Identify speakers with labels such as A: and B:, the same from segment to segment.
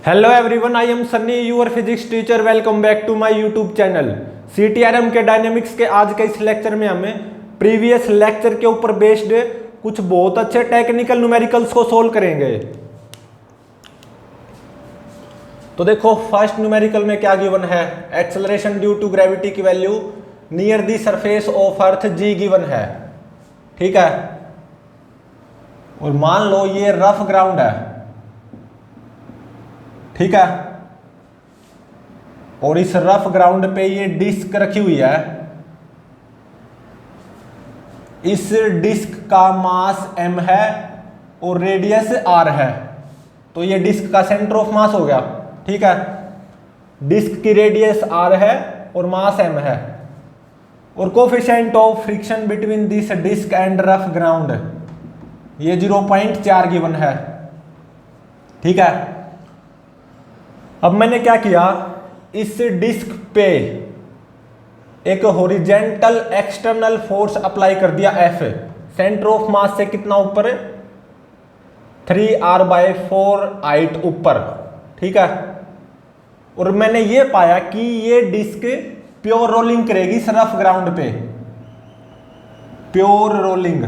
A: Hello everyone, I am Sunny, your physics teacher. Welcome back to my YouTube channel. CTRM के dynamics के आज के इस lecture में हमें प्रीवियस लेक्चर के ऊपर बेस्ड कुछ बहुत अच्छे टेक्निकल न्यूमेरिकल्स को सोल्व करेंगे। तो देखो, फर्स्ट न्यूमेरिकल में क्या गिवन है? एक्सेलरेशन ड्यू टू ग्रेविटी की value near the surface of earth g given है। ठीक है, और मान लो ये रफ ग्राउंड है। ठीक है, और इस रफ ग्राउंड पे ये डिस्क रखी हुई है। इस डिस्क का मास m है और रेडियस r है। तो ये डिस्क का सेंटर ऑफ मास हो गया। ठीक है, डिस्क की रेडियस r है और मास m है, और coefficient of friction between this disc and rough ground ये 0.4 गिवन है। ठीक है, अब मैंने क्या किया, इस डिस्क पे एक हॉरिजेंटल एक्सटर्नल फोर्स अप्लाई कर दिया F, सेंटर ऑफ मास से कितना ऊपर? 3r/4 हाइट ऊपर। ठीक है, और मैंने ये पाया कि ये डिस्क प्योर रोलिंग करेगी इस रफ ग्राउंड पे, प्योर रोलिंग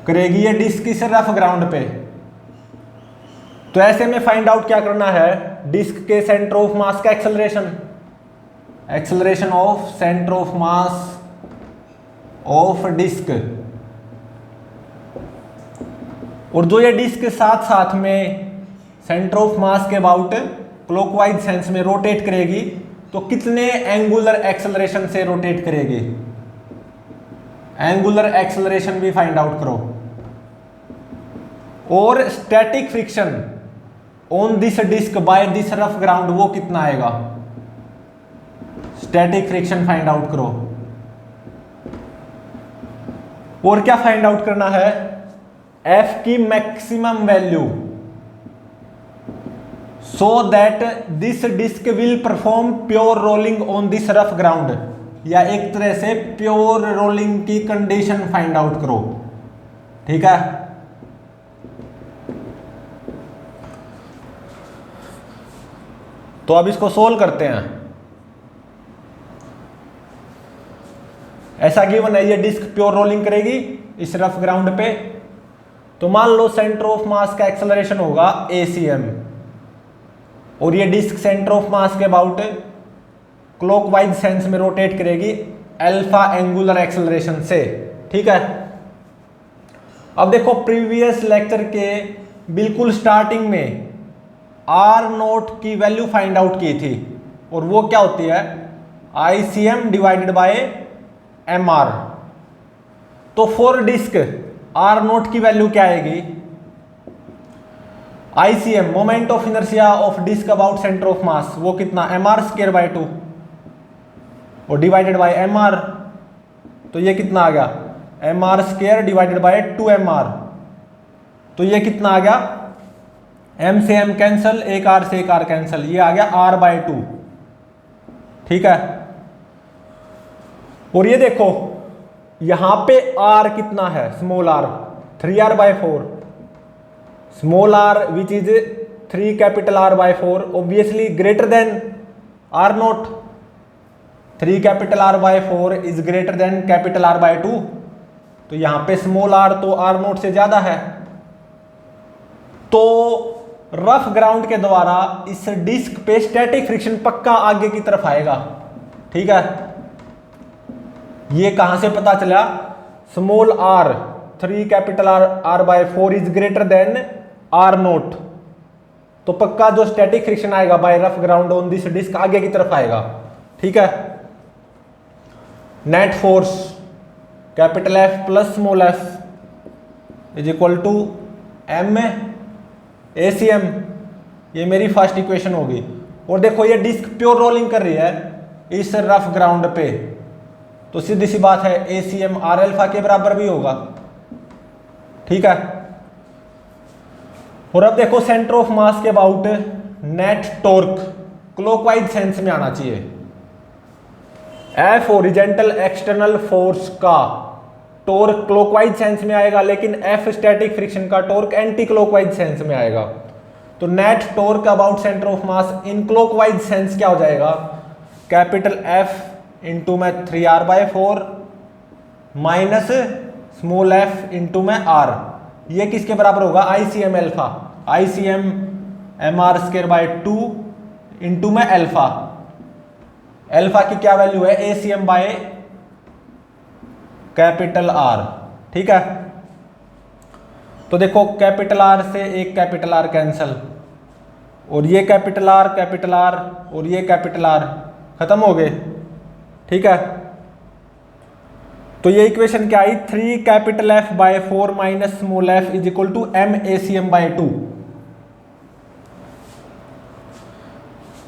A: करेगी ये डिस्क इस रफ ग्राउंड पे। तो ऐसे में फाइंड आउट क्या करना है? डिस्क के सेंटर ऑफ मास का acceleration, acceleration of centre of mass of disc, और जो ये डिस्क साथ साथ में सेंटर ऑफ मास के अबाउट क्लॉकवाइज सेंस में रोटेट करेगी, तो कितने एंगुलर एक्सेलरेशन से रोटेट करेगी? एंगुलर एक्सेलरेशन भी फाइंड आउट करो। और static friction on this disc by this rough ground वो कितना आएगा? स्टैटिक फ्रिक्शन फाइंड आउट करो। और क्या फाइंड आउट करना है? F की maximum value, so that this disc will perform pure rolling on this rough ground, या एक तरह से प्योर रोलिंग की कंडीशन फाइंड आउट करो। ठीक है, तो अब इसको सोल्व करते हैं। ऐसा गिवन है, ये डिस्क प्योर रोलिंग करेगी इस रफ ग्राउंड पे। तो मान लो सेंटर ऑफ मास का एक्सेलरेशन होगा ACM, और ये डिस्क सेंटर ऑफ मास के अबाउट क्लॉकवाइज सेंस में रोटेट करेगी अल्फा एंगुलर एक्सेलरेशन से। ठीक है, अब देखो, प्रीवियस लेक्चर के बिल्कुल स्टार्टिंग में R0 की वैल्यू फाइंड आउट की थी, और वो क्या होती है? ICM divided by MR। तो फॉर डिस्क R0 की वैल्यू क्या आएगी? ICM moment of inertia of disc about centre of mass, वो कितना? mr²/2 और डिवाइडेड बाय MR। तो ये कितना आ गया? mr² divided by 2mr। तो ये कितना आ गया? M से M कैंसल, एक R से एक R कैंसल, ये आ गया r/2। ठीक है, और ये देखो यहां पे R कितना है? Small r, 3r/4, small r which is 3 capital R/4 obviously greater than R0। 3 capital R/4 is greater than capital R/2। तो यहां पे स्मॉल r तो R0 से ज्यादा है। तो रफ ग्राउंड के द्वारा इस डिस्क पे स्टैटिक फ्रिक्शन पक्का आगे की तरफ आएगा। ठीक है, ये कहां से पता चला? Small r, 3 capital R/4 is greater than R0। तो पक्का जो स्टैटिक फ्रिक्शन आएगा by rough ground on this disc आगे की तरफ आएगा। ठीक है, net force capital F plus small f is equal to M ACM, ये मेरी फर्स्ट इक्वेशन होगी। और देखो, ये डिस्क प्योर रोलिंग कर रही है इस रफ ग्राउंड पे, तो सीधी सी बात है ACM R के बराबर भी होगा। ठीक है, और अब देखो सेंटर ऑफ मास के about net torque clockwise sense में आना चाहिए। F हॉरिजेंटल एक्सटर्नल फोर्स का टॉर्क क्लॉकवाइज सेंस में आएगा, लेकिन F स्टैटिक फ्रिक्शन का टॉर्क एंटी क्लॉकवाइज सेंस में आएगा। तो net torque about centre of mass in clockwise sense क्या हो जाएगा, कैपिटल F इंटू में 3r/4 minus small f into में r, ये किसके बराबर होगा, ICM alpha, ICM mr²/2 into में एल्फा, एल्फा की क्या वैल्यू है ACM बाय कैपिटल R। ठीक है, तो देखो कैपिटल R से एक कैपिटल R कैंसल, और ये कैपिटल R और ये कैपिटल R खत्म हो गए। ठीक है, तो ये इक्वेशन क्या आई, 3 capital F/4 minus small f is equal to MACM/2।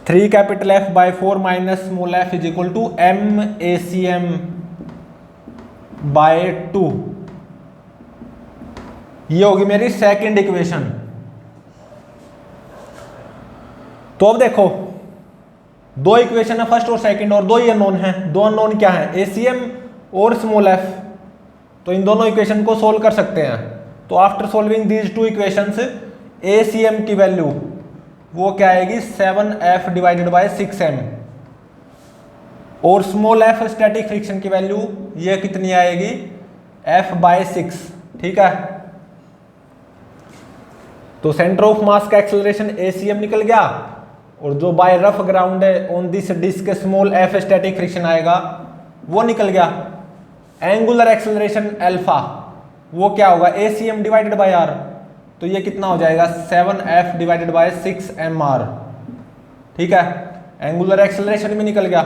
A: 3 capital F/4 minus small f is equal to MACM/2। ये होगी मेरी सेकंड इक्वेशन। तो अब देखो दो इक्वेशन है, फर्स्ट और सेकंड, और दो ही अननोन है। दो अननोन क्या है, ACM और स्मॉल f। तो इन दोनों इक्वेशन को सोल्व कर सकते हैं। तो after solving these two equations, ACM की वैल्यू वो क्या आएगी, 7f डिवाइडेड बाय 6m, और स्मॉल f स्टैटिक फ्रिक्शन की वैल्यू ये कितनी आएगी, f/6। ठीक है, तो सेंटर ऑफ मास का एक्सेलरेशन ACM निकल गया, और जो बाय रफ ग्राउंड है on this disc small f static friction आएगा वो निकल गया। एंगुलर एक्सेलरेशन अल्फा वो क्या होगा, ACM डिवाइडेड बाय r, तो ये कितना हो जाएगा, 7f डिवाइडेड बाय 6mr। ठीक है, एंगुलर एक्सेलरेशन भी निकल गया।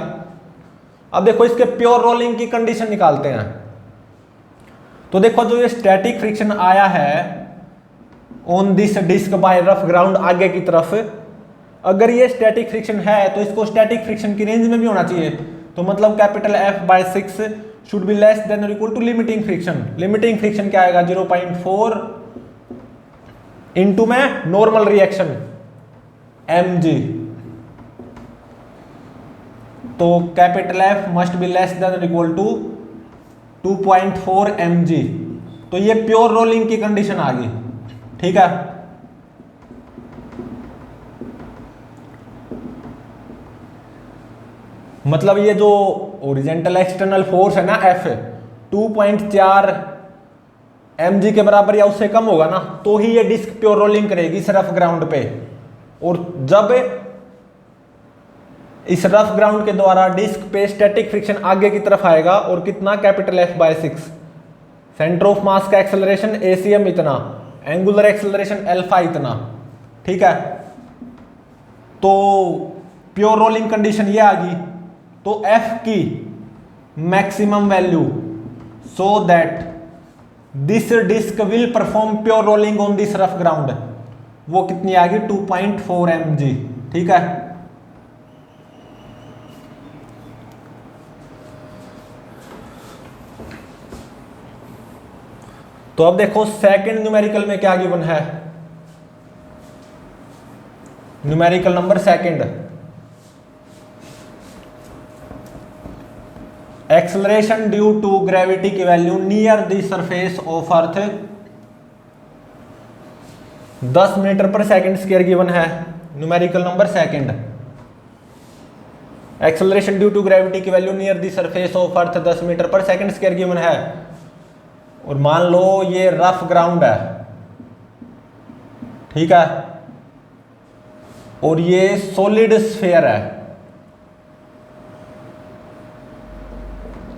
A: अब देखो इसके प्योर रोलिंग की कंडीशन निकालते हैं। तो देखो जो ये स्टैटिक फ्रिक्शन आया है on this disc by rough ground आगे की तरफ, अगर ये स्टैटिक फ्रिक्शन है तो इसको स्टैटिक फ्रिक्शन की रेंज में भी होना चाहिए। तो मतलब capital F/6 should be less than और equal to limiting friction. Limiting friction क्या आएगा, 0.4 इंटू में नॉर्मल रिएक्शन mg। तो capital F must be less than और इक्वल टू 2.4 mg। तो ये प्योर रोलिंग की कंडीशन आ गई। ठीक है, मतलब ये जो ओरिजेंटल एक्सटर्नल फोर्स है ना F, 2.4 mg के बराबर या उससे कम होगा ना, तो ही ये डिस्क प्योर रोलिंग करेगी इस रफ ग्राउंड पे। और जब इस रफ ग्राउंड के द्वारा डिस्क पे स्टैटिक फ्रिक्शन आगे की तरफ आएगा, और कितना, capital F/6, centre of mass का एक्सेलरेशन ACM इतना, एंगुलर एक्सेलरेशन अल्फा इतना। ठीक है, तो प्योर रोलिंग कंडीशन ये आ गई। तो F की maximum value so that this disc will perform pure rolling on this rough ground, वो कितनी आ गई, 2.4 mg। ठीक है, तो अब देखो सेकंड न्यूमेरिकल में क्या गिवन है, numerical number second, acceleration due to gravity की value near the surface of earth 10 metre per second square given है। Numerical number second, acceleration due to gravity की value near the surface of earth 10 metre per second square given है। और मान लो ये rough ground है, ठीक है, और ये सॉलिड स्फीयर है।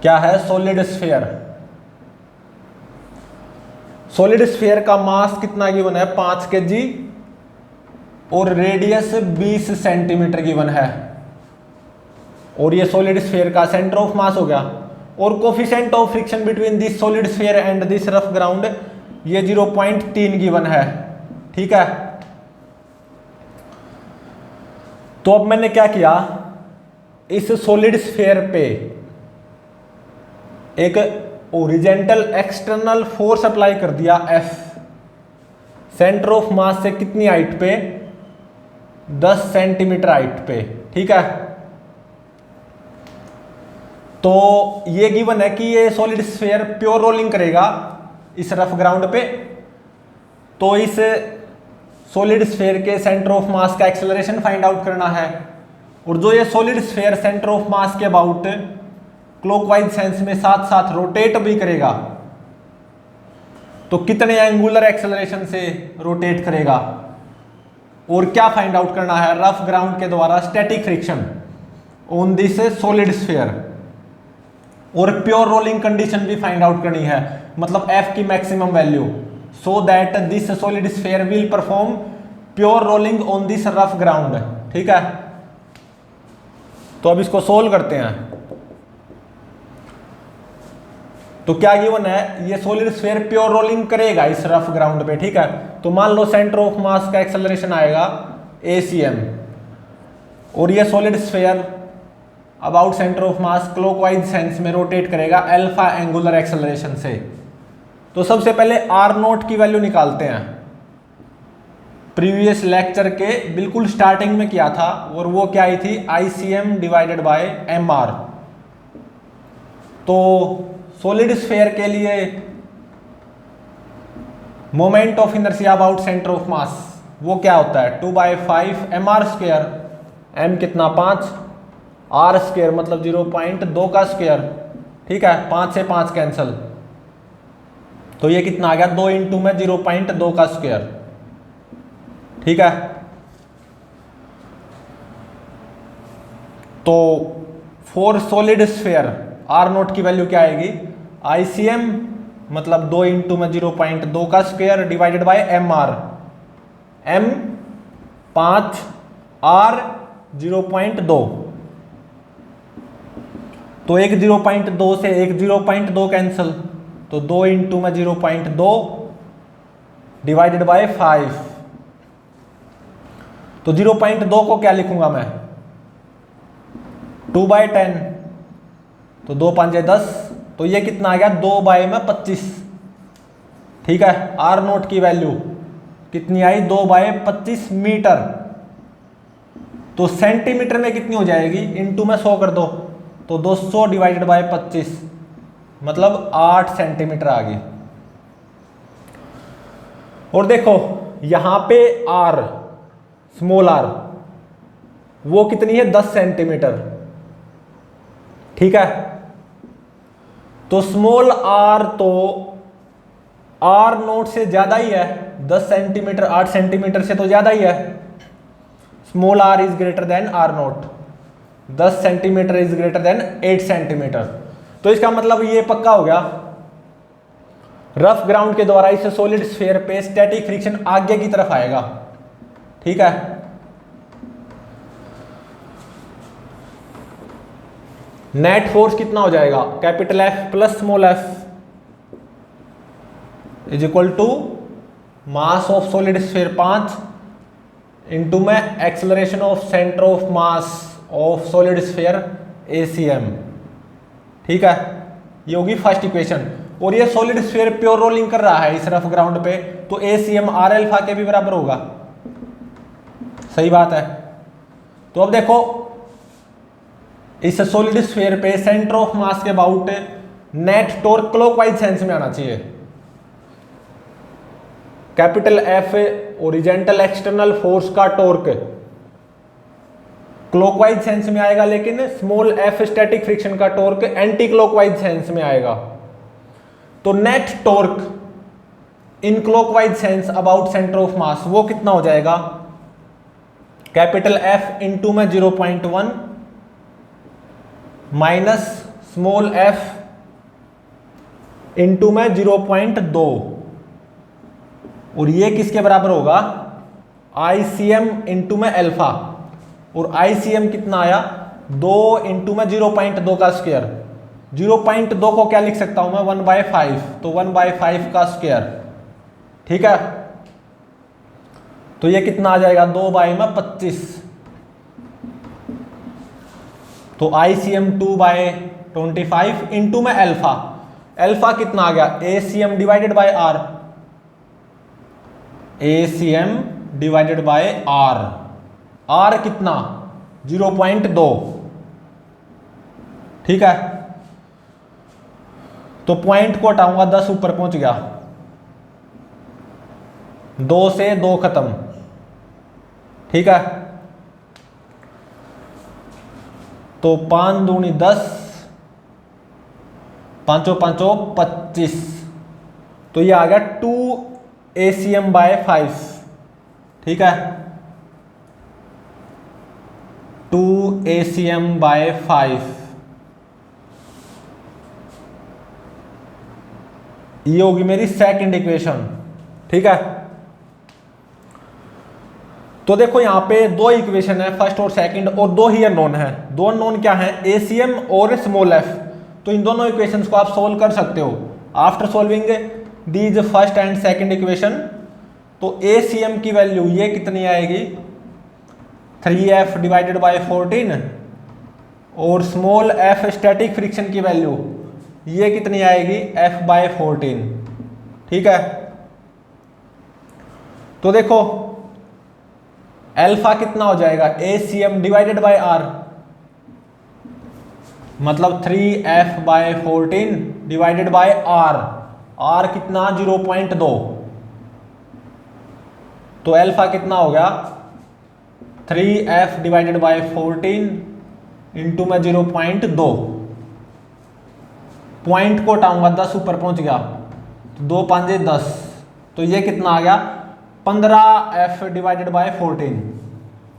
A: क्या है, सॉलिड स्फीयर। सॉलिड स्फीयर का मास कितना गिवन है, 5 kg, और रेडियस 20 सेंटीमीटर गिवन है। और ये सॉलिड स्फीयर का सेंटर ऑफ मास हो गया। और coefficient of friction between this solid sphere and this rough ground ये 0.3 गिवन है। ठीक है, तो अब मैंने क्या किया, इस सॉलिड स्फीयर पे एक ओरिजेंटल एक्सटर्नल फोर्स अप्लाई कर दिया F, सेंटर ऑफ मास से कितनी हाइट पे, 10 सेंटीमीटर हाइट पे। ठीक है, तो ये गिवन है कि ये सॉलिड स्फीयर प्योर रोलिंग करेगा इस रफ ग्राउंड पे। तो इस सॉलिड स्फीयर के सेंटर ऑफ मास का एक्सेलरेशन फाइंड आउट करना है। और जो ये सॉलिड स्फीयर सेंटर ऑफ मास के अबाउट क्लॉकवाइज सेंस में साथ साथ रोटेट भी करेगा, तो कितने एंगुलर एक्सेलरेशन से रोटेट करेगा, और क्या फाइंड आउट करना है रफ ग्राउंड के द्वारा static friction on this solid sphere, और प्योर रोलिंग कंडीशन भी फाइंड आउट करनी है, मतलब एफ की maximum value, so that this solid sphere will perform pure rolling on this rough ground. ठीक है, तो अब इसको सोल्व करते हैं। तो क्या गिवन है, ये सॉलिड स्फीयर प्योर रोलिंग करेगा इस रफ ग्राउंड पे। ठीक है, तो मान लो सेंटर ऑफ मास का एक्सेलरेशन आएगा ACM, और ये सॉलिड sphere about centre of mass clockwise sense में रोटेट करेगा अल्फा एंगुलर एक्सेलरेशन से। तो सबसे पहले R0 की वैल्यू निकालते हैं। प्रीवियस लेक्चर के बिल्कुल स्टार्टिंग में किया था, और वो क्या आई थी, ICM डिवाइडेड बाय MR। तो सॉलिड स्फीयर के लिए moment of inertia about centre of mass वो क्या होता है, 2/5 mr²। m कितना 5, r² मतलब 0.2 का स्क्वायर। ठीक है, 5 से 5 कैंसल, तो ये कितना आ गया, 2 इंटू में 0.2 का स्क्वायर। ठीक है, तो फॉर सॉलिड स्फीयर R0 की वैल्यू क्या आएगी, ICM मतलब 2 इंटू में 0.2 का square divided by MR। M 5, R 0.2, तो एक 0.2 से एक 0.2 कैंसल, तो 2 इंटू में 0.2 डिवाइडेड बाय 5। तो 0.2 को क्या लिखूंगा मैं, 2/10, तो 2 5 10, तो ये कितना आ गया, 2/25। ठीक है, R0 की वैल्यू कितनी आई, 2/25 मीटर। तो सेंटीमीटर में कितनी हो जाएगी, इंटू में 100 कर दो, तो 200 डिवाइडेड बाय 25 मतलब 8 सेंटीमीटर आ गई। और देखो यहां पे R स्मॉल r वो कितनी है, 10 सेंटीमीटर। ठीक है, तो स्मॉल r तो R0 से ज्यादा ही है, 10 सेंटीमीटर 8 सेंटीमीटर से तो ज्यादा ही है। Small r is greater than R0, 10 centimetre is greater then 8 centimetre. तो इसका मतलब ये पक्का हो गया, रफ ग्राउंड के द्वारा इस सॉलिड स्फीयर पे स्टैटिक फ्रिक्शन आगे की तरफ आएगा। ठीक है, नेट फोर्स कितना हो जाएगा, capital F plus small f is equal to mass of solid sphere 5 into में acceleration of centre of mass of solid sphere ACM। ठीक है, ये होगी फर्स्ट इक्वेशन। और ये सॉलिड स्फीयर प्योर रोलिंग कर रहा है इस रफ ग्राउंड पे, तो ACM R अल्फा के भी बराबर होगा। सही बात है। तो अब देखो इस सॉलिड स्फीयर पे सेंटर ऑफ मास के about net torque clockwise sense में आना चाहिए। Capital F horizontal external force का टॉर्क क्लॉकवाइज सेंस में आएगा, लेकिन स्मॉल f स्टैटिक फ्रिक्शन का टॉर्क एंटी क्लॉकवाइज सेंस में आएगा। तो net torque in clockwise sense about centre of mass वो कितना हो जाएगा, कैपिटल F इंटू में 0.1 माइनस स्मॉल f इंटू में 0.2, और ये किसके बराबर होगा, ICM इंटू में अल्फा। और ICM कितना आया, 2 इंटू में 0.2 का स्क्वायर। 0.2 को क्या लिख सकता हूं मैं, 1/5, तो 1/5 का स्क्वायर। ठीक है, तो ये कितना आ जाएगा, 2/25, तो ICM 2/25 इंटू में अल्फा। अल्फा कितना आ गया, ACM divided by R, ACM divided by R। R कितना, 0.2। ठीक है, तो पॉइंट को हटाऊंगा, 10 ऊपर पहुंच गया, 2 से 2 खत्म, ठीक है, तो 5 दूनी 10, 5 5 25, तो ये आ गया 2 ACM/5। ठीक है, 2 ACM/5, ये होगी मेरी सेकंड इक्वेशन। ठीक है, तो देखो यहां पे दो इक्वेशन है, फर्स्ट और सेकंड, और दो ही अननोन है। दो अननोन क्या है, ACM और स्मॉल f। तो इन दोनों इक्वेशंस को आप सोल्व कर सकते हो। After solving these first and second equation, तो ACM की वैल्यू ये कितनी आएगी, 3f/14, और स्मॉल f स्टैटिक फ्रिक्शन की वैल्यू ये कितनी आएगी, f/14। ठीक है, तो देखो अल्फा कितना हो जाएगा, ACM/R, मतलब 3f/14 R कितना 0.2, तो अल्फा कितना हो गया 3f/14 इंटू में 0.2, पॉइंट को हटाऊंगा 10 ऊपर पहुंच गया, तो 2 5 10, तो ये कितना आ गया 15f/14,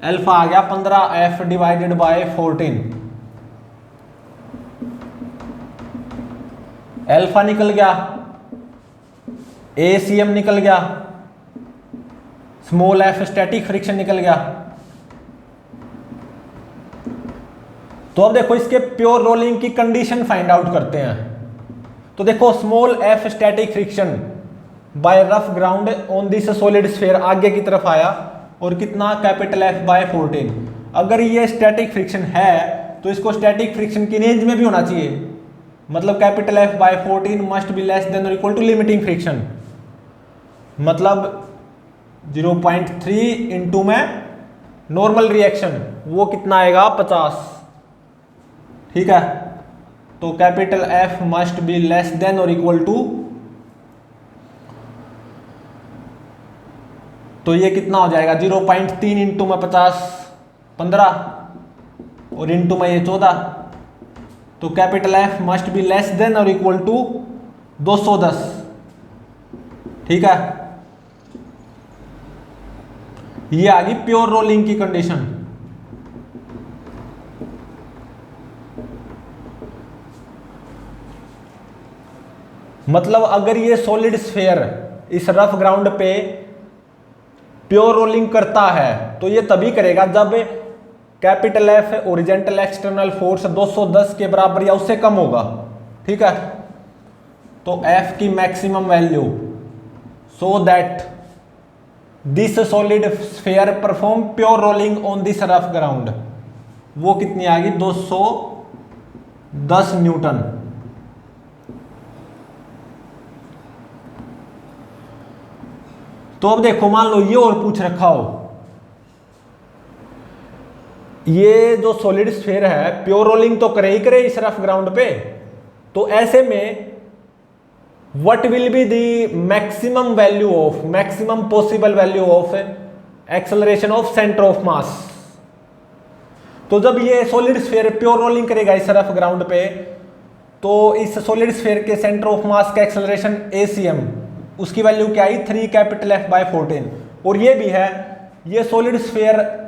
A: अल्फा आ गया 15f/14। अल्फा निकल गया, ACM निकल गया, स्मॉल f स्टैटिक फ्रिक्शन निकल गया। तो अब देखो इसके प्योर रोलिंग की कंडीशन फाइंड आउट करते हैं। तो देखो small f static friction by rough ground on this solid sphere, आगे की तरफ आया, और कितना कैपिटल F/14। अगर ये स्टैटिक फ्रिक्शन है तो इसको स्टैटिक फ्रिक्शन की रेंज में भी होना चाहिए, मतलब capital F/14 must be less than और इक्वल टू लिमिटिंग फ्रिक्शन, मतलब 0.3 इंटू में नॉर्मल रिएक्शन, वो कितना आएगा 50। ठीक है, तो capital F must be less than और इक्वल टू, तो ये कितना हो जाएगा 0.3 इंटू में 50 15, और इंटू में ये 14, तो capital F must be less than और इक्वल टू 210। ठीक है, ये आ गई प्योर रोलिंग की कंडीशन। मतलब अगर ये सॉलिड स्फीयर इस रफ ग्राउंड पे प्योर रोलिंग करता है तो ये तभी करेगा जब capital F horizontal external force 210 के बराबर या उससे कम होगा। ठीक है, तो F की maximum value, so that this solid sphere perform pure rolling on this rough ground, वो कितनी आ गई 210 न्यूटन। तो अब देखो मान लो ये और पूछ रखा हो, ये जो सॉलिड स्फीयर है प्योर रोलिंग तो करे ही करे इस रफ ग्राउंड पे, तो ऐसे में what will be the maximum value of, maximum possible value of acceleration of centre of मास। तो जब ये सॉलिड स्फीयर प्योर रोलिंग करेगा इस रफ ग्राउंड पे, तो इस सॉलिड स्फीयर के सेंटर ऑफ मास का एक्सेलरेशन ACM, उसकी वैल्यू क्या आई 3 कैपिटल F/14। और ये भी है, ये सॉलिड स्फीयर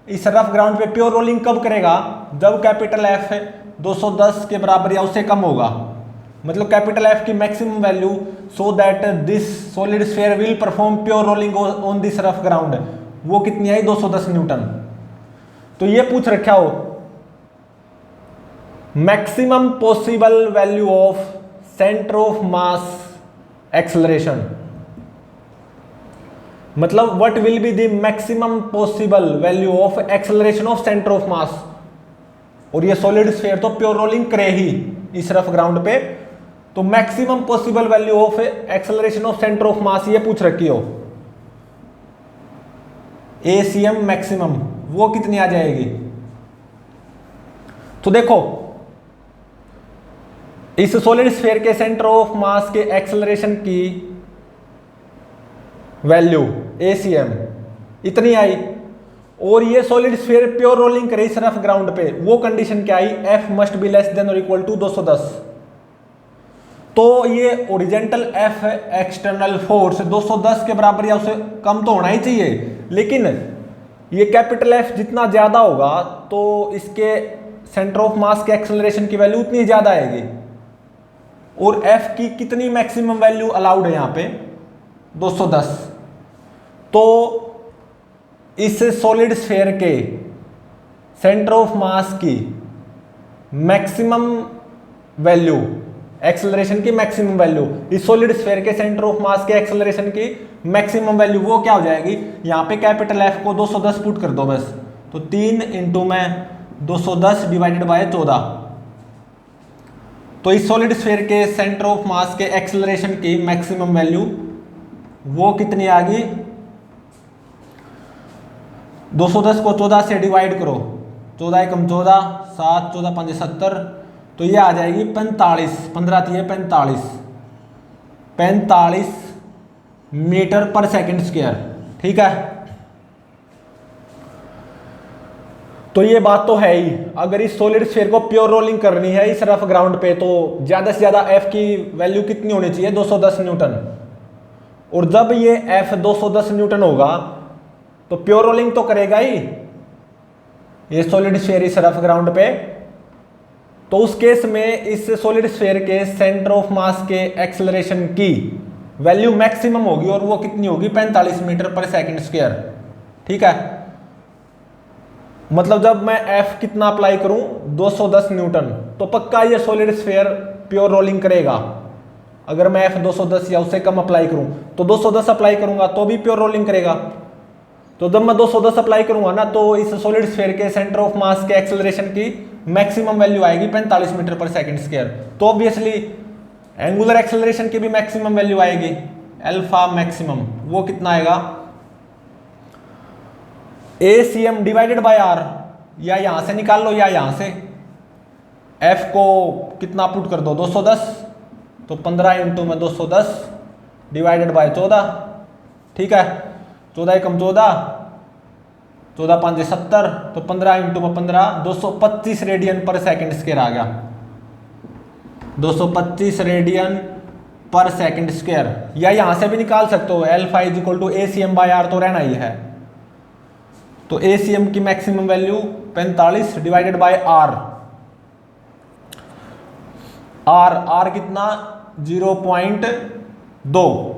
A: इस रफ ग्राउंड पे प्योर रोलिंग कब करेगा, जब कैपिटल F 210 के बराबर या उससे कम होगा, मतलब कैपिटल F की maximum value, so that this solid sphere will perform pure rolling on this rough ground, वो कितनी आई 210 न्यूटन। तो ये पूछ रखा हो maximum possible value of centre of mass acceleration, मतलब what will be the maximum possible value of acceleration of centre of mass. और ये सॉलिड स्फीयर तो प्योर रोलिंग करे ही इस रफ ग्राउंड पे, तो maximum possible value of acceleration of centre of mass ये पूछ रखी हो, ACM मैक्सिमम, वो कितनी आ जाएगी। तो देखो इस सॉलिड स्फीयर के सेंटर ऑफ मास के एक्सेलरेशन की वैल्यू ACM इतनी आई, और ये सॉलिड स्फीयर प्योर रोलिंग करे इस रफ ग्राउंड पे, वो कंडीशन क्या आई, F must be less than और इक्वल टू 210। तो ये ओरिजेंटल एफ एक्सटर्नल फोर्स 210 के बराबर या उससे कम तो होना ही चाहिए, लेकिन ये कैपिटल एफ जितना ज्यादा होगा तो इसके सेंटर ऑफ मास के एक्सेलरेशन की वैल्यू उतनी ज्यादा आएगी। और एफ की कितनी मैक्सिमम वैल्यू अलाउड है यहाँ पे, 210। तो इस सॉलिड स्फीयर के सेंटर ऑफ मास की मैक्सिमम वैल्यू, एक्सेलरेशन की मैक्सिमम वैल्यू, इस सॉलिड स्फीयर के सेंटर ऑफ मास के एक्सेलरेशन की मैक्सिमम वैल्यू वो क्या हो जाएगी, यहाँ पे कैपिटल एफ को 210 पुट कर दो बस, तो 3 इंटू में 210 डिवाइडेड बाय 14। तो इस सॉलिड स्फीयर के सेंटर ऑफ मास के एक्सेलरेशन की मैक्सिमम वैल्यू वो कितनी आ गई, 210 को 14 से डिवाइड करो, 14 एकम 14, 7 14 5 70, तो ये आ जाएगी 45, 15 थी 45 मीटर पर सेकंड स्क्वायर। ठीक है, तो ये बात तो है ही, अगर इस सॉलिड स्फीयर को प्योर रोलिंग करनी है इस रफ ग्राउंड पे तो ज्यादा से ज्यादा एफ की वैल्यू कितनी होनी चाहिए, 210 न्यूटन। और जब ये एफ 210 न्यूटन होगा तो प्योर रोलिंग तो करेगा ही ये सॉलिड स्फीयर इस रफ ग्राउंड पे। तो उस केस में इस सॉलिड स्फीयर के सेंटर ऑफ मास के एक्सेलरेशन की वैल्यू मैक्सिमम होगी, और वो कितनी होगी, 45 मीटर पर सेकंड स्क्वायर। ठीक है, मतलब जब मैं एफ कितना अप्लाई करूं, 210 न्यूटन, तो पक्का ये सॉलिड स्फीयर प्योर रोलिंग करेगा। अगर मैं एफ 210 या उससे कम अप्लाई करूं, तो 210 अप्लाई करूंगा तो भी प्योर रोलिंग करेगा। तो जब मैं 210 अप्लाई करूंगा ना, तो इस सॉलिड स्फीयर के सेंटर ऑफ मास के एक्सेलरेशन की मैक्सिमम वैल्यू आएगी 45 मीटर पर सेकंड स्क्वायर। तो ऑब्वियसली एंगुलर एक्सेलरेशन की भी मैक्सिमम वैल्यू आएगी, अल्फा मैक्सिमम, वो कितना आएगा, ACM डिवाइडेड बाय आर, या यहां से निकाल लो या यहां से, एफ को कितना पुट कर दो, 210, तो 15 इंटू में 210 डिवाइडेड बाय 14। ठीक है, 14 एकम 14, 14 5 70, तो 15 इंटू में 15, 225 रेडियन पर सेकंड स्क्वायर आ गया, 225 रेडियन पर सेकंड स्क्वायर। या यहां से भी निकाल सकते हो, alpha is equal to ACM by R, तो रहना ही है। तो ACM की maximum value 45 divided by R, R कितना, 0.2,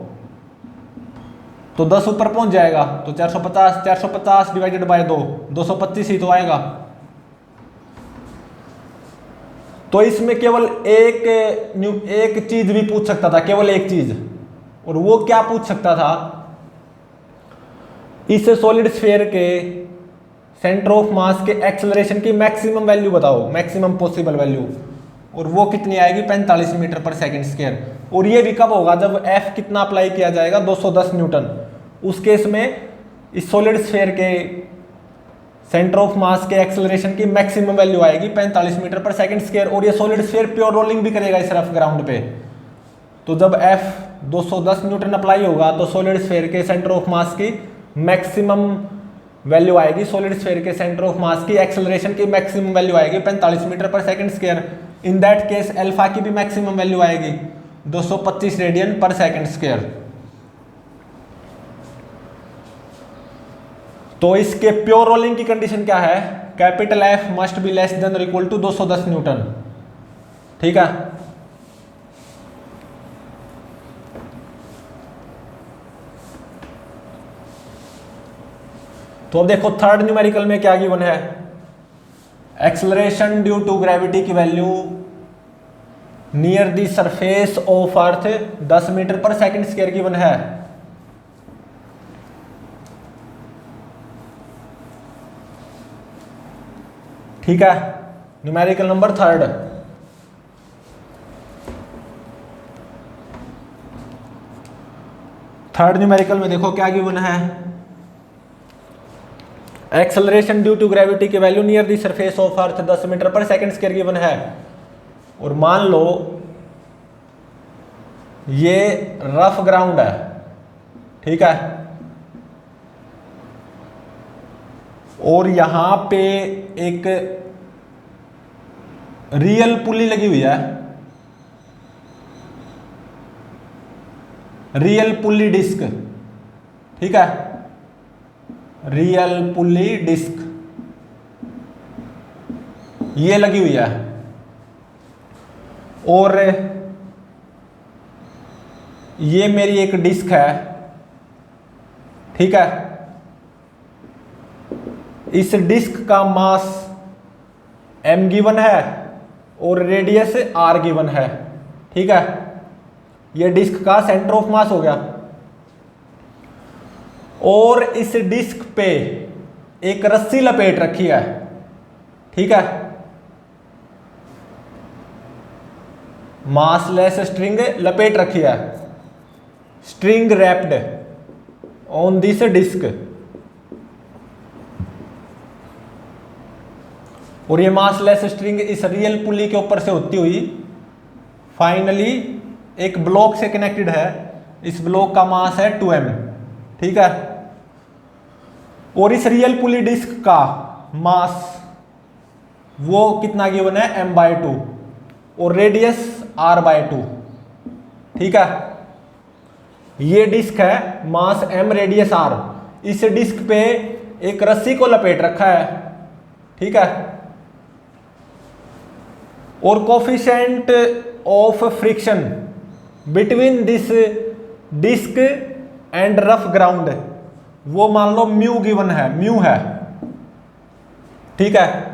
A: तो 10 ऊपर पहुंच जाएगा, तो 450 डिवाइडेड बाय 2, 225 ही तो आएगा। तो इसमें केवल एक चीज भी पूछ सकता था, केवल एक चीज, और वो क्या पूछ सकता था, इस सॉलिड स्फीयर के सेंटर ऑफ मास के एक्सेलरेशन की मैक्सिमम वैल्यू बताओ, मैक्सिमम पॉसिबल वैल्यू, और वो कितनी आएगी, 45 मीटर पर सेकंड स्क्वायर। और ये भी कब होगा, जब एफ कितना अप्लाई किया जाएगा, 210 न्यूटन। उस केस में इस सॉलिड स्फीयर के सेंटर ऑफ मास के एक्सेलरेशन की मैक्सिमम वैल्यू आएगी 45 मीटर पर सेकंड स्क्वायर। और ये सॉलिड स्फीयर प्योर रोलिंग भी करेगा इस रफ ग्राउंड पे। तो जब एफ 210 न्यूटन अप्लाई होगा तो सॉलिड स्फीयर के सेंटर ऑफ मास की मैक्सिमम वैल्यू आएगी, सॉलिड स्फीयर के सेंटर ऑफ मास की एक्सेलरेशन की मैक्सिमम वैल्यू आएगी 45 metre per second square. In that case alpha की भी मैक्सिमम वैल्यू आएगी 225 रेडियन पर सेकंड स्क्वायर। तो इसके प्योर रोलिंग की कंडीशन क्या है, capital F must be less than और इक्वल टू 210 न्यूटन। ठीक है, तो अब देखो थर्ड न्यूमेरिकल में क्या गिवन है, एक्सेलरेशन ड्यू टू ग्रेविटी की value near the surface of earth 10 metre per second square given है। ठीक है, numerical number third. Third numerical में देखो क्या गिवन है, एक्सेलरेशन ड्यू टू ग्रेविटी की value near the surface of earth 10 metre per second square given है। और मान लो ये रफ ग्राउंड है, ठीक है, और यहां पे एक रियल पुली लगी हुई है, रियल पुली डिस्क, ठीक है, रियल पुली डिस्क ये लगी हुई है। और ये मेरी एक डिस्क है, ठीक है। इस डिस्क का मास m गिवन है और रेडियस r गिवन है, ठीक है। ये डिस्क का सेंटर ऑफ मास हो गया। और इस डिस्क पे एक रस्सी लपेट रखी है, ठीक है, मासलेस स्ट्रिंग लपेट रखी है, string wrapped on this disc. और ये मासलेस स्ट्रिंग इस रियल पुली के ऊपर से होती हुई फाइनली एक ब्लॉक से कनेक्टेड है। इस ब्लॉक का मास है 2m, ठीक है। और इस रियल पुली डिस्क का मास वो कितना गिवन है, m/2 और रेडियस r/2, ठीक है। ये डिस्क है, मास m, रेडियस r। इस डिस्क पे एक रस्सी को लपेट रखा है, ठीक है। और coefficient of friction between this disc and rough ground वो मान लो म्यू गिवन है, म्यू है, ठीक है।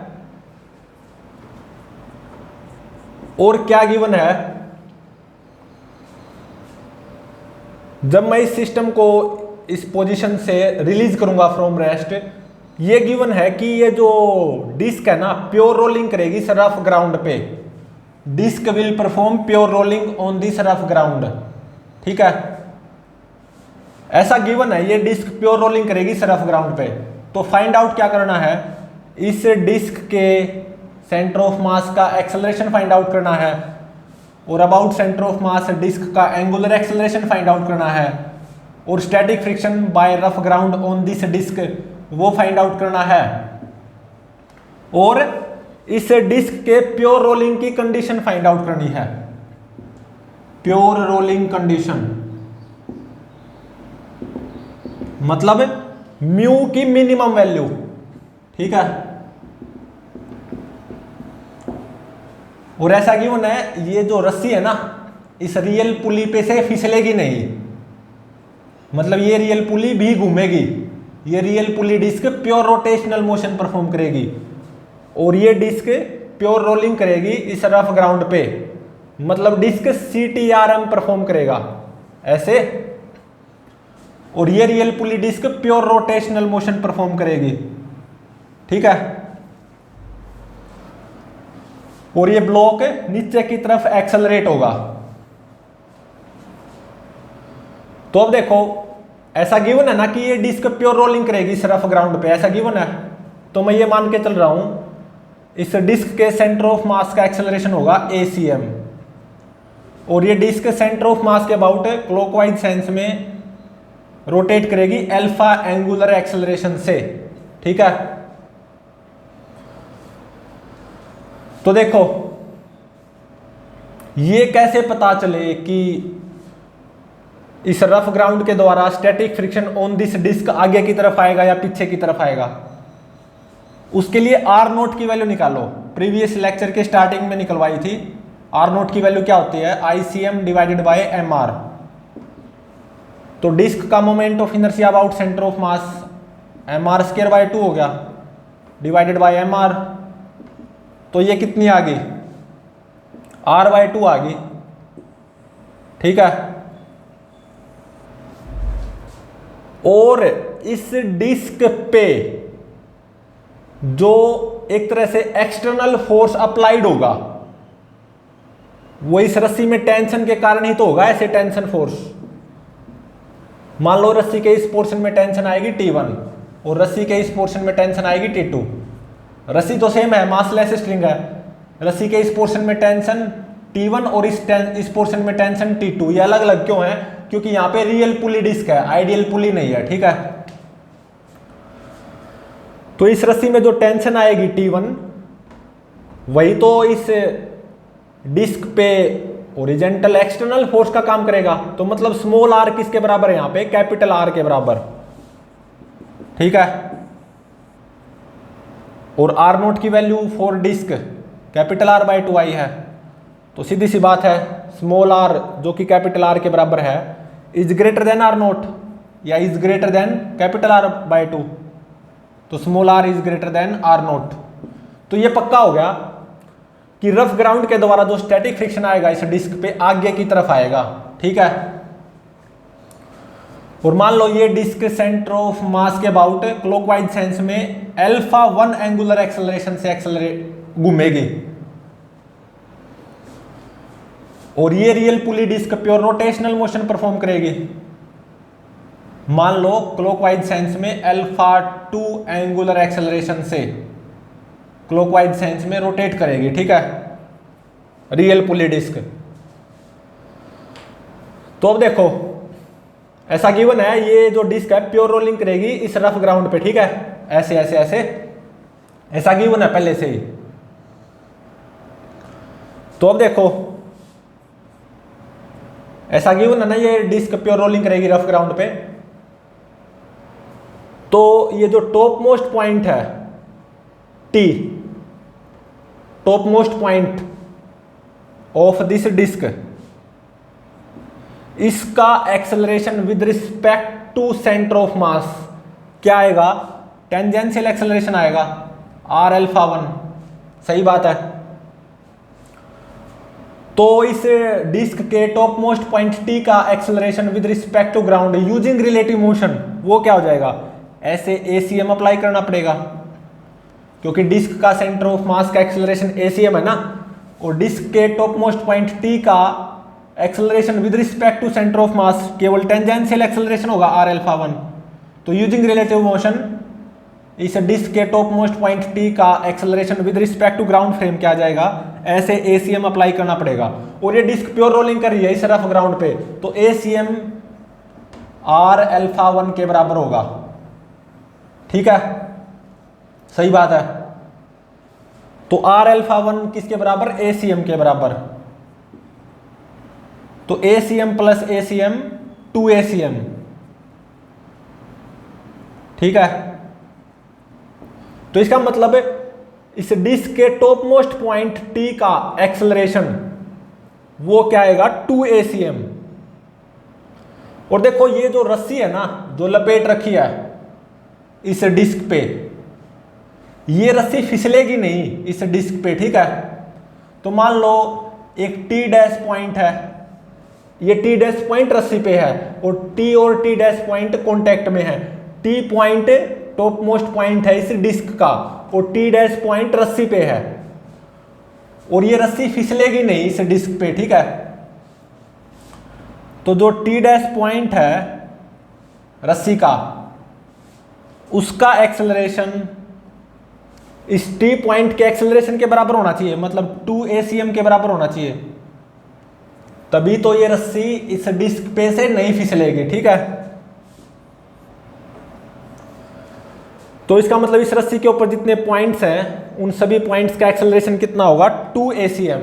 A: और क्या गिवन है, जब मैं इस सिस्टम को इस पोजीशन से रिलीज करूंगा फ्रॉम रेस्ट, ये गिवन है कि ये जो डिस्क है ना प्योर रोलिंग करेगी इस रफ ग्राउंड पे। Disc will perform pure rolling on this rough ground, ठीक है। ऐसा गिवन है, ये डिस्क प्योर रोलिंग करेगी इस रफ ग्राउंड पे। तो फाइंड आउट क्या करना है, इस डिस्क के सेंटर ऑफ मास का एक्सेलरेशन फाइंड आउट करना है और about centre of mass disc का एंगुलर एक्सेलरेशन फाइंड आउट करना है और static friction by rough ground on this disc वो फाइंड आउट करना है। और इस डिस्क के प्योर रोलिंग की कंडीशन फाइंड आउट करनी है, प्योर रोलिंग कंडीशन मतलब म्यू की मिनिमम वैल्यू, ठीक है। और ऐसा गिवन है, ये जो रस्सी है ना इस रियल पुली पे से फिसलेगी नहीं, मतलब ये रियल पुली भी घूमेगी। ये real pulley disc pure rotational motion perform करेगी और ये डिस्क प्योर रोलिंग करेगी इस रफ ग्राउंड पे, मतलब डिस्क CTRM परफॉर्म करेगा ऐसे। और ये real pulley disc pure rotational motion perform करेगी, ठीक है। और ये ब्लॉक नीचे की तरफ एक्सेलरेट होगा। तो अब देखो, ऐसा गिवन है ना कि ये डिस्क प्योर रोलिंग करेगी इस रफ ग्राउंड पे, ऐसा गिवन है। तो मैं ये मान के चल रहा हूं इस डिस्क के सेंटर ऑफ मास का एक्सेलरेशन होगा ACM और ये डिस्क सेंटर ऑफ मास के अबाउट क्लॉकवाइज सेंस में रोटेट करेगी अल्फा एंगुलर एक्सेलरेशन से, ठीक है। तो देखो ये कैसे पता चले कि इस रफ ग्राउंड के द्वारा static friction on this disc आगे की तरफ आएगा या पीछे की तरफ आएगा। उसके लिए R0 की वैल्यू निकालो, प्रीवियस लेक्चर के स्टार्टिंग में निकलवाई थी। R0 की वैल्यू क्या होती है, ICM डिवाइडेड बाय MR। तो डिस्क का moment of inertia about centre of mass mr²/2 हो गया डिवाइडेड बाय MR। तो ये कितनी आ गई, R/2 आ गई, ठीक है। और इस डिस्क पे जो एक तरह से एक्सटर्नल फोर्स अप्लाइड होगा वो इस रस्सी में टेंशन के कारण ही तो होगा, ऐसे टेंशन फोर्स। मान लो रस्सी के इस पोर्शन में टेंशन आएगी T1 और रस्सी के इस पोर्शन में टेंशन आएगी T2। रस्सी तो सेम है, मासलेस स्ट्रिंग है। रस्सी के इस पोर्शन में टेंशन T1 और इस पोर्शन में टेंशन T2। ये अलग अलग क्यों है, क्योंकि यहाँ पे रियल पुली डिस्क है, आइडियल पुली नहीं है, ठीक है। तो इस रस्सी में जो टेंशन आएगी T1 वही तो इस डिस्क पे ओरिजेंटल एक्सटर्नल फोर्स का काम करेगा। तो मतलब स्मॉल आर किसके बराबर है यहाँ पे, कैपिटल आर के बराबर, ठीक है। और आर नोट की value for disc capital R by 2 आई है। तो सीधी सी बात है स्मॉल आर जो कि कैपिटल आर के बराबर है is greater than R naught या is greater than capital R by 2। तो small R is greater than R naught. तो ये पक्का हो गया कि रफ ग्राउंड के द्वारा जो स्टैटिक फ्रिक्शन आएगा इस डिस्क पे आगे की तरफ आएगा, ठीक है। और मान लो ये डिस्क सेंटर ऑफ मास के अबाउट क्लॉकवाइज सेंस में α1 एंगुलर एक्सेलरेशन से एक्सेलरेट घूमेगी और ये real pulley disc pure rotational motion perform करेगी। मान लो क्लॉकवाइज सेंस में α2 एंगुलर एक्सेलरेशन से क्लॉकवाइज सेंस में रोटेट करेगी, ठीक है, रियल पुली डिस्क। तो अब देखो ऐसा गिवन है ये जो डिस्क है प्योर रोलिंग करेगी इस रफ ग्राउंड पे, ठीक है, ऐसे ऐसे ऐसे, ऐसा गिवन है पहले से ही। तो अब देखो ऐसा गिवन है ना ये डिस्क प्योर रोलिंग करेगी रफ ग्राउंड पे। तो ये जो टॉप मोस्ट पॉइंट है T, top most point of this disc, इसका acceleration with respect to centre of mass क्या आएगा, टेंजेंशियल एक्सेलरेशन आएगा r∝1, सही बात है। तो इस डिस्क के टॉप मोस्ट पॉइंट टी का acceleration with respect to ground using relative motion वो क्या हो जाएगा, ऐसे ACM अप्लाई करना पड़ेगा क्योंकि डिस्क का सेंटर ऑफ मास का एक्सेलरेशन ACM है ना, और डिस्क के टॉप मोस्ट पॉइंट टी का acceleration with respect to centre of mass केवल टेंजेंशियल एक्सेलरेशन होगा r∝1। तो यूजिंग रिलेटिव मोशन इस डिस्क के टॉप मोस्ट पॉइंट टी का acceleration with respect to ground frame क्या आ जाएगा, ऐसे ACM अप्लाई करना पड़ेगा। और ये डिस्क प्योर रोलिंग कर रही है इस रफ ग्राउंड पे, तो ACM r∝1 के बराबर होगा, ठीक है, सही बात है। तो r∝1 किसके बराबर, ACM के बराबर। तो ACM प्लस ACM 2ACM, ठीक है। तो इसका मतलब इस डिस्क के टॉप मोस्ट पॉइंट टी का एक्सेलरेशन वो क्या आएगा, 2ACM। और देखो ये जो रस्सी है ना जो लपेट रखी है इस डिस्क पे, ये रस्सी फिसलेगी नहीं इस डिस्क पे, ठीक है। तो मान लो एक T' पॉइंट है, ये T' पॉइंट रस्सी पे है और T पॉइंट कॉन्टेक्ट में है। T point top most point है इस डिस्क का और T' पॉइंट रस्सी पे है और ये रस्सी फिसलेगी नहीं इस डिस्क पे, ठीक है। तो जो T' पॉइंट है रस्सी का उसका एक्सेलरेशन इस T पॉइंट के एक्सेलरेशन के बराबर होना चाहिए, मतलब 2ACM के बराबर होना चाहिए, तभी तो ये रस्सी इस डिस्क पे से नहीं फिसलेगी, ठीक है। तो इसका मतलब इस रस्सी के ऊपर जितने पॉइंट्स हैं उन सभी पॉइंट्स का एक्सेलरेशन कितना होगा, 2ACM।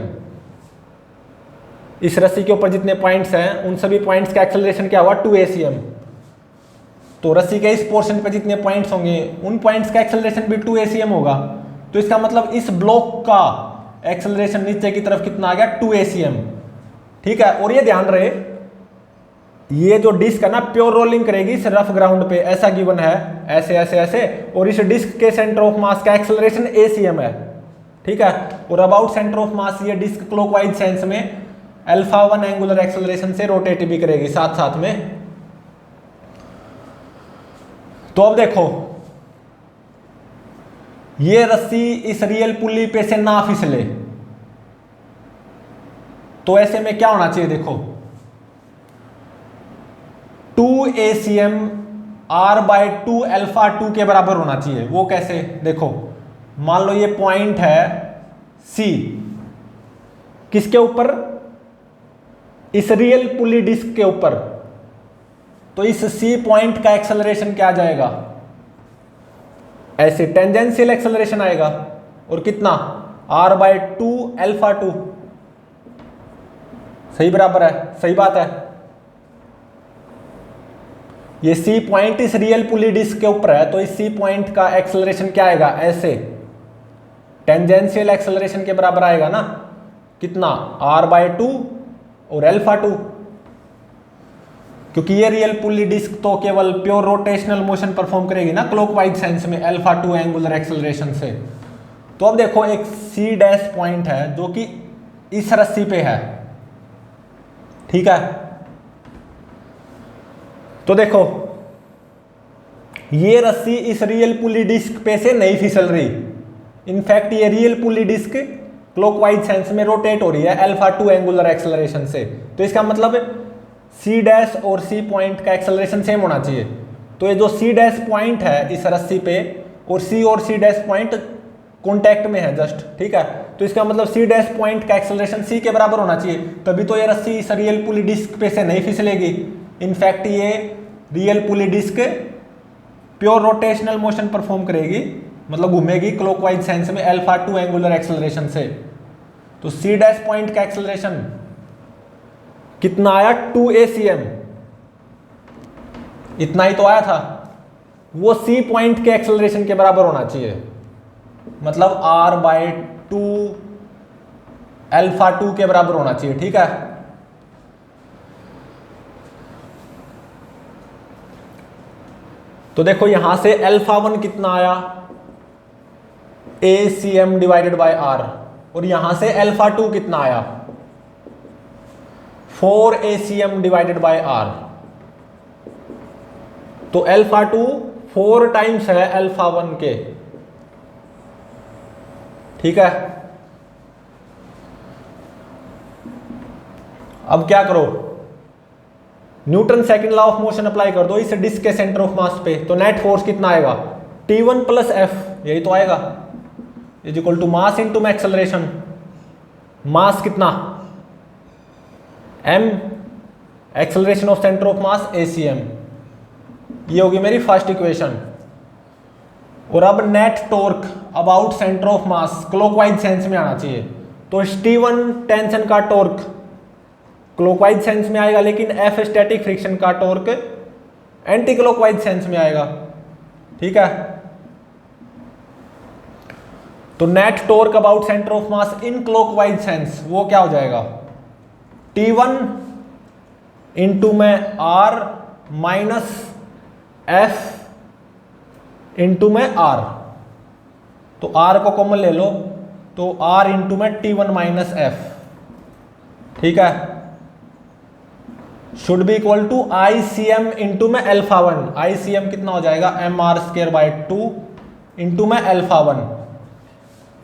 A: इस रस्सी के ऊपर जितने पॉइंट्स हैं उन सभी पॉइंट्स का एक्सेलरेशन क्या होगा, 2ACM। तो रस्सी के इस पोर्शन पे जितने पॉइंट्स होंगे उन पॉइंट्स का एक्सेलरेशन भी 2ACM होगा। तो इसका मतलब इस ब्लॉक का एक्सेलरेशन नीचे की तरफ कितना आ गया, 2ACM, ठीक है। और ये ध्यान रहे ये जो डिस्क है ना प्योर रोलिंग करेगी इस रफ ग्राउंड पे, ऐसा गिवन है, ऐसे ऐसे ऐसे, और इस डिस्क के सेंटर ऑफ मास का एक्सेलरेशन ACM है, ठीक है। और अबाउट सेंटर ऑफ मास ये डिस्क क्लॉकवाइज सेंस में α1 एंगुलर एक्सेलरेशन से रोटेट भी करेगी साथ साथ में। तो अब देखो ये रस्सी इस रियल पुली पे से ना फिसले तो ऐसे में क्या होना चाहिए, देखो 2ACM r/2 α2 के बराबर होना चाहिए। वो कैसे, देखो मान लो ये पॉइंट है C किसके ऊपर, इस रियल पुली डिस्क के ऊपर, तो इस C पॉइंट का एक्सेलरेशन क्या आ जाएगा, ऐसे टेंजेंशियल एक्सेलरेशन आएगा, और कितना r/2 α2, सही बराबर है, सही बात है। ये C पॉइंट इस रियल पुली डिस्क के ऊपर है, तो इस C पॉइंट का एक्सेलरेशन क्या आएगा, ऐसे टेंजेंशियल एक्सेलरेशन के बराबर आएगा ना, कितना r/2 और α2, क्योंकि ये रियल पुली डिस्क तो केवल प्योर रोटेशनल मोशन परफॉर्म करेगी ना क्लॉकवाइज सेंस में α2 एंगुलर एक्सेलरेशन से। तो अब देखो एक C डैश पॉइंट है जो कि इस रस्सी पे है, ठीक है। तो देखो ये रस्सी इस रियल पुली डिस्क पे से नहीं फिसल रही, इनफैक्ट ये real pulley disc clockwise sense में रोटेट हो रही है α2 एंगुलर एक्सेलरेशन से। तो इसका मतलब C डैश और C पॉइंट का एक्सेलरेशन सेम होना चाहिए। तो ये जो C डैश पॉइंट है इस रस्सी पे, और C डैश पॉइंट कॉन्टैक्ट में है जस्ट, ठीक है। तो इसका मतलब C डैश पॉइंट का एक्सेलरेशन C के बराबर होना चाहिए, तभी तो ये रस्सी इस रियल पुली डिस्क पे से नहीं फिसलेगी। इनफैक्ट ये real pulley disc pure rotational motion perform करेगी, मतलब घूमेगी क्लॉकवाइज सेंस में α2 एंगुलर एक्सेलरेशन से। तो C डैश पॉइंट का एक्सेलरेशन कितना आया, 2 ACM, इतना ही तो आया था। वो C पॉइंट के एक्सेलरेशन के बराबर होना चाहिए, मतलब r/2 α2 के बराबर होना चाहिए, ठीक है। तो देखो यहां से α1 कितना आया, ACM डिवाइडेड बाय r, और यहां से α2 कितना आया, 4 ACM डिवाइडेड बाय r। तो α2 4 टाइम्स है α1 के, ठीक है। अब क्या करो, Newton second law of motion apply कर दो इस डिस्क के सेंटर ऑफ मास पे। तो नेट फोर्स कितना आएगा, T1 प्लस F, यही तो आएगा, is equal to mass into acceleration. Mass कितना m, acceleration of centre of mass ACM, ये होगी मेरी फर्स्ट इक्वेशन। और अब net torque about centre of mass clockwise sense में आना चाहिए। तो T1 टेंशन का टॉर्क क्लॉकवाइज सेंस में आएगा, लेकिन F स्टैटिक फ्रिक्शन का टॉर्क एंटी क्लॉकवाइज सेंस में आएगा, ठीक है। तो net torque about centre of mass in clockwise sense वो क्या हो जाएगा, T1 इंटू में R माइनस F इंटू में R। तो R को कॉमन ले लो, तो R इंटू में T1 माइनस F, ठीक है, should be equal to ICM into में α1। ICM कितना हो जाएगा, mr² 2 इंटू में α1।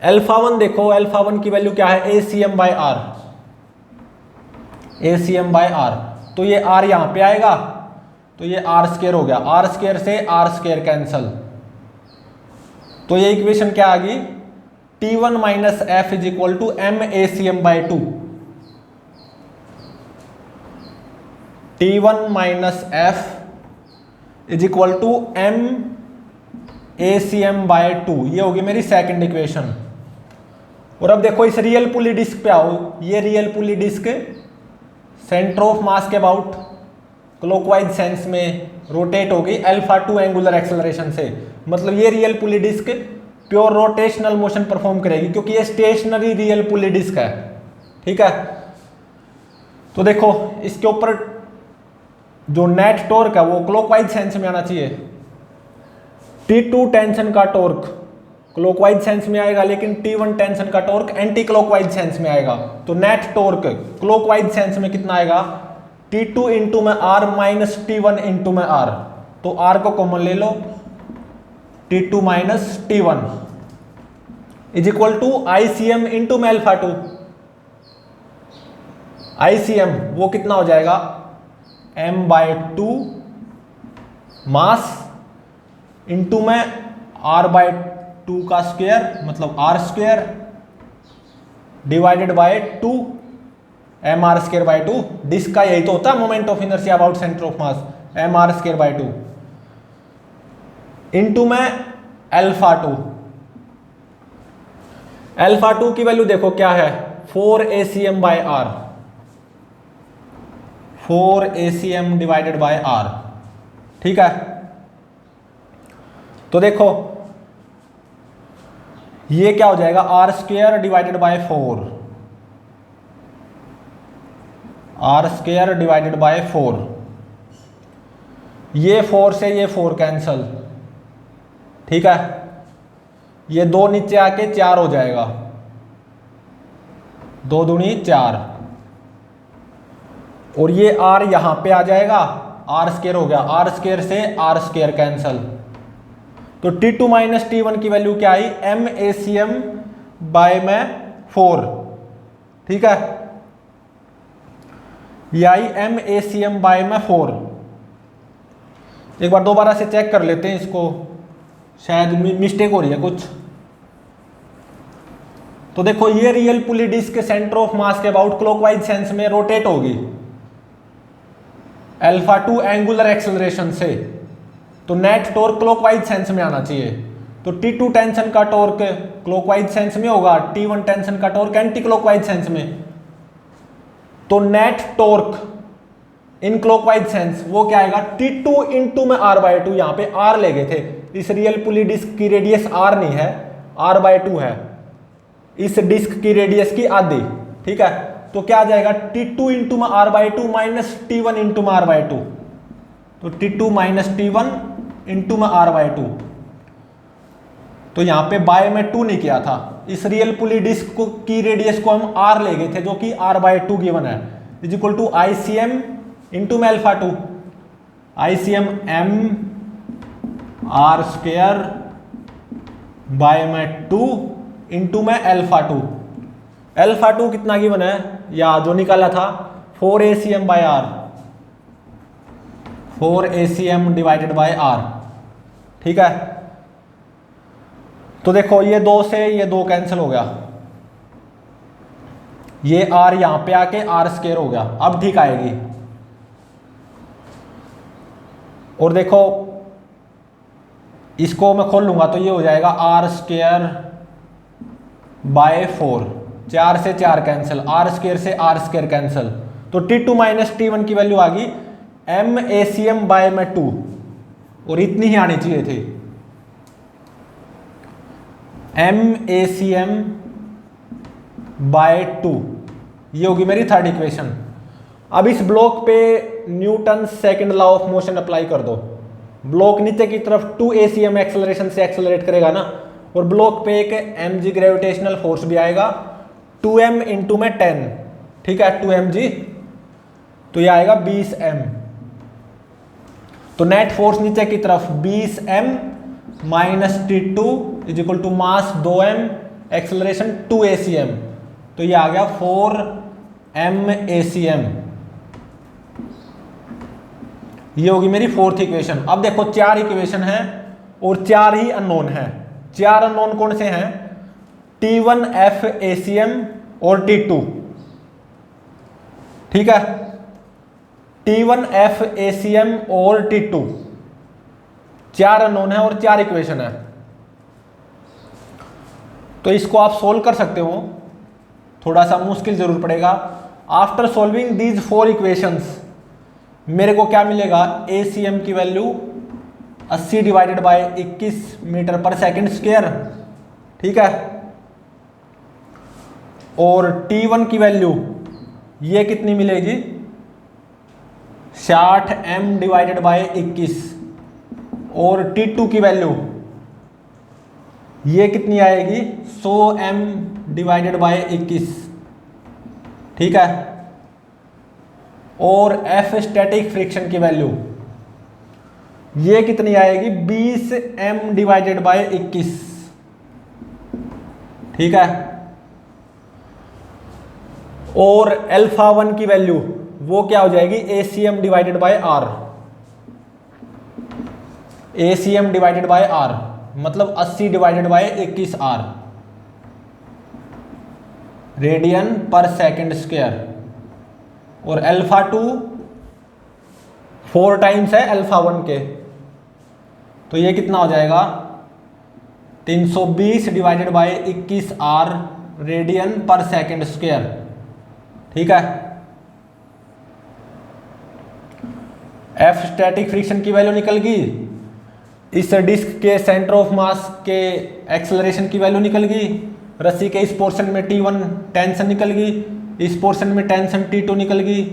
A: α1 देखो, α1 की वैल्यू क्या है, ACM by R, ACM by R। तो ये R यहां पे आएगा, तो ये r² हो गया, r² से r² कैंसल। तो ये इक्वेशन क्या आ गई, T1 minus F is equal to MACM by 2। T1 minus F is equal to MACM by 2, ये होगी मेरी सेकंड इक्वेशन। और अब देखो इस रियल पुली डिस्क पे आओ, ये real pulley disc centre of mass के अबाउट क्लॉकवाइज सेंस में रोटेट होगी α2 एंगुलर एक्सेलरेशन से, मतलब ये real pulley disc pure rotational motion perform करेगी, क्योंकि ये स्टेशनरी रियल पुली डिस्क है, ठीक है। तो देखो इसके ऊपर जो नेट टॉर्क है वो क्लॉकवाइज सेंस में आना चाहिए। T2 टेंशन का टॉर्क क्लॉकवाइज सेंस में आएगा, लेकिन T1 टेंशन का टॉर्क एंटी क्लॉकवाइज सेंस में आएगा। तो नेट टॉर्क क्लॉकवाइज सेंस में कितना आएगा, T2 इंटू में R माइनस T1 इंटू में R। तो R को कॉमन ले लो, T2 minus T1 is equal to ICM into में α2। ICM वो कितना हो जाएगा, m/2 मास इंटू में r/2 का स्क्वायर, मतलब r² divided by 2 mr²/2। Disc का यही तो होता है moment of inertia about centre of mass, mr²/2 into में अल्फा टू। अल्फा टू की वैल्यू देखो क्या है, 4 ACM by R, 4 ACM divided by R. ठीक है, तो देखो ये क्या हो जाएगा, R square divided by 4, R square divided by 4। ये 4 से ये 4 कैंसल, ठीक है, ये 2 नीचे आके 4 हो जाएगा, 2 दूनी 4, और ये आर यहां पे आ जाएगा, आर स्क्वेयर हो गया, आर स्क्वेयर से आर स्क्वेयर कैंसल। तो T2 माइनस T1 की वैल्यू क्या आई, MACM बाय में 4। ठीक है, ये आई MACM बाय में 4। एक बार दोबारा से चेक कर लेते हैं इसको, शायद मिस्टेक हो रही है कुछ। तो देखो ये रियल पुली डिस्क के सेंटर ऑफ मास के अबाउट क्लॉकवाइज सेंस में रोटेट होगी अल्फा टू एंगुलर एक्सेलरेशन से, तो नेट टॉर्क क्लॉकवाइज सेंस में आना चाहिए। तो T2 टेंशन का टॉर्क क्लॉकवाइज सेंस में होगा, T1 टेंशन का टॉर्क एंटी क्लॉकवाइज सेंस में। तो net torque in clockwise sense वो क्या आएगा, T2 इंटू में R/2, यहां पे R ले गए थे, इस रियल पुली डिस्क की रेडियस R नहीं है, R/2 है, इस डिस्क की रेडियस की आधी। ठीक है, तो क्या आ जाएगा, T2 इंटू में R/2 माइनस T1 इंटू में R/2, तो T2 माइनस T1 इंटू में R/2। तो यहां पे बाय में 2 नहीं किया था, इस रियल पुली डिस्क को की रेडियस को हम R ले गए थे जो कि R/2 गिवन है, is equal to ICM into में alpha 2, ICM M R square by में 2 इंटू में अल्फा 2। अल्फा 2 कितना गिवन है, या जो निकाला था 4 ACM by R, 4 ACM divided by R। ठीक है, तो देखो ये 2 से ये 2 कैंसिल हो गया, ये R यहां पे आके R स्क्वायर हो गया, अब ठीक आएगी। और देखो इसको मैं खोल लूंगा तो ये हो जाएगा R स्क्वायर बाय 4, 4 से 4 कैंसिल, R स्क्वायर से R स्क्वायर कैंसिल। तो T2 माइनस T1 की वैल्यू आ गई MACM बाय में 2, और इतनी ही आनी चाहिए थी, MACM बाय 2। ये होगी मेरी थर्ड इक्वेशन। अब इस ब्लॉक पे Newton second law of motion apply कर दो। ब्लॉक नीचे की तरफ 2 ACM एक्सेलरेशन से एक्सेलरेट करेगा ना, और ब्लॉक पे एक mg ग्रेविटेशनल फोर्स भी आएगा 2m इंटू में 10। ठीक है, 2mg, तो ये आएगा 20m। तो नेट फोर्स नीचे की तरफ 20m minus T2 is equal to mass 2m, acceleration 2 ACM, तो ये आ गया 4m ACM। ये होगी मेरी फोर्थ इक्वेशन। अब देखो 4 इक्वेशन है और 4 ही अननोन है। 4 अननोन कौन से हैं, T1 F ACM और T2। ठीक है, T1 F ACM और T2 4 अननोन है और 4 इक्वेशन है। तो इसको आप सोल्व कर सकते हो, थोड़ा सा मुश्किल जरूर पड़ेगा। आफ्टर सोल्विंग दीज 4 इक्वेशंस मेरे को क्या मिलेगा, ACM की value 80 divided by 21 metre per second square. ठीक है, और T1 की वैल्यू ये कितनी मिलेगी, 60m डिवाइडेड बाय 21, और T2 की वैल्यू ये कितनी आएगी, 100m डिवाइडेड बाय 21। ठीक है, और F स्टैटिक फ्रिक्शन की वैल्यू ये कितनी आएगी, 20m डिवाइडेड बाय 21। ठीक है, और अल्फा 1 की वैल्यू वो क्या हो जाएगी, ACM divided by R, ACM divided by R मतलब 80 डिवाइडेड बाय 21R रेडियन पर सेकंड स्क्वायर। और अल्फा 2 4 टाइम्स है अल्फा 1 के, तो ये कितना हो जाएगा, 320 डिवाइडेड बाय 21 आर रेडियन पर सेकेंड स्क्वायर। ठीक है, एफ स्टैटिक फ्रिक्शन की वैल्यू निकल गई, इस डिस्क के सेंटर ऑफ मास के एक्सेलरेशन की वैल्यू निकल गई, रस्सी के इस पोर्शन में T1 टेंशन निकल गई, इस पोर्शन में टेंशन T2 निकल गई,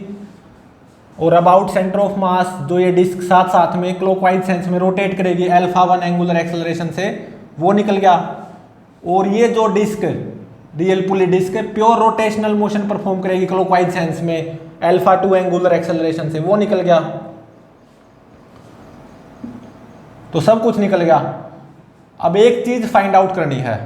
A: और अबाउट सेंटर ऑफ मास जो ये डिस्क साथ साथ में क्लॉकवाइज सेंस में रोटेट करेगी α1 एंगुलर एक्सेलरेशन से, वो निकल गया। और ये जो disc real pulley disc pure rotational motion perform करेगी क्लॉकवाइज सेंस में α2 एंगुलर एक्सेलरेशन से, वो निकल गया। तो सब कुछ निकल गया। अब एक चीज फाइंड आउट करनी है,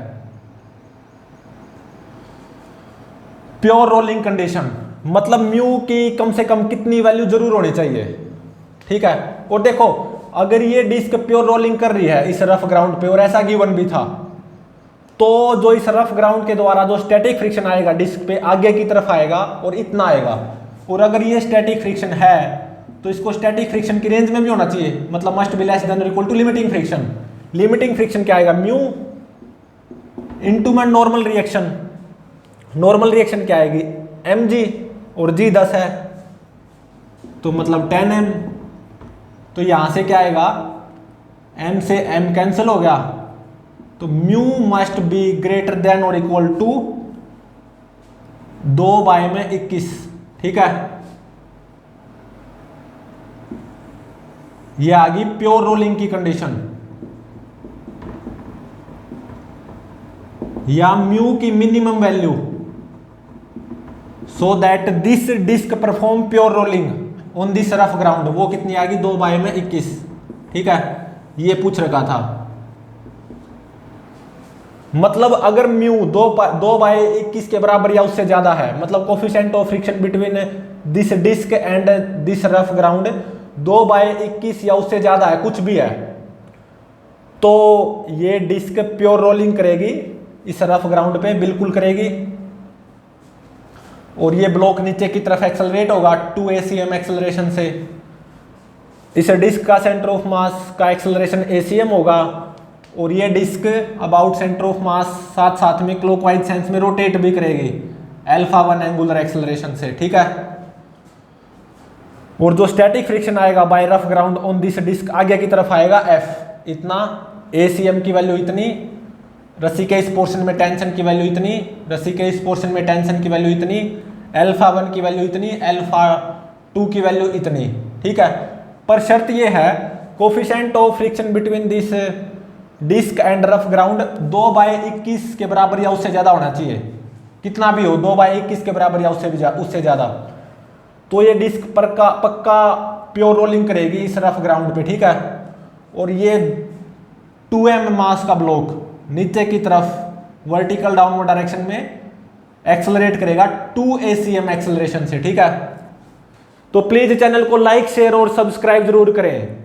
A: प्योर रोलिंग कंडीशन, मतलब म्यू की कम से कम कितनी वैल्यू जरूर होनी चाहिए। ठीक है, और देखो अगर ये डिस्क प्योर रोलिंग कर रही है इस रफ ग्राउंड पे, और ऐसा गिवन भी था, तो जो इस रफ ग्राउंड के द्वारा जो स्टैटिक फ्रिक्शन आएगा डिस्क पे आगे की तरफ आएगा और इतना आएगा। और अगर ये स्टैटिक फ्रिक्शन है तो इसको स्टैटिक फ्रिक्शन की रेंज में भी होना चाहिए, मतलब मस्ट बी लेस देन और equal to limiting friction. Limiting friction क्या आएगा, म्यू इनटू में नॉर्मल रिएक्शन। नॉर्मल रिएक्शन क्या आएगी, mg, और g 10 है तो मतलब 10m। तो यहां से क्या आएगा, m से m कैंसिल हो गया, तो mu must be greater than और इक्वल टू 2/21। ठीक है, ये आ गई प्योर रोलिंग की कंडीशन, या म्यू की minimum value so that this disc perform pure rolling on this rough ground, वो कितनी आ गई 2/21। ठीक है, ये पूछ रखा था। मतलब अगर म्यू 2/21 के बराबर या उससे ज्यादा है, मतलब coefficient of friction between this disc and this rough ground 2/21 या उससे ज्यादा है, कुछ भी है, तो ये डिस्क प्योर रोलिंग करेगी इस रफ ग्राउंड पे, बिल्कुल करेगी। और ये ब्लॉक नीचे की तरफ एक्सेलरेट होगा 2 ACM एक्सेलरेशन से। इस डिस्क का सेंटर ऑफ मास का एक्सेलरेशन ACM होगा, और ये disc about centre of mass साथ साथ में क्लॉकवाइज सेंस में रोटेट भी करेगी α1 एंगुलर एक्सेलरेशन से। ठीक है, और जो स्टैटिक फ्रिक्शन आएगा by rough ground on this disc आगे की तरफ आएगा F इतना, ACM की वैल्यू इतनी, रस्सी के इस पोर्शन में टेंशन की वैल्यू इतनी, रस्सी के इस पोर्शन में टेंशन की वैल्यू इतनी, α1 की वैल्यू इतनी, α2 की वैल्यू इतनी। ठीक है, पर शर्त ये है coefficient of friction between this disc and rough ground 2/21 के बराबर या उससे ज्यादा होना चाहिए, कितना भी हो 2/21 के बराबर या उससे ज्यादा, तो ये डिस्क पक्का प्योर रोलिंग करेगी इस रफ ग्राउंड पे। ठीक है, और ये 2m मास का ब्लॉक नीचे की तरफ वर्टिकल डाउनवर्ड डायरेक्शन में एक्सेलरेट करेगा 2 ACM एक्सेलरेशन से। ठीक है, तो प्लीज चैनल को लाइक शेयर और सब्सक्राइब जरूर करें।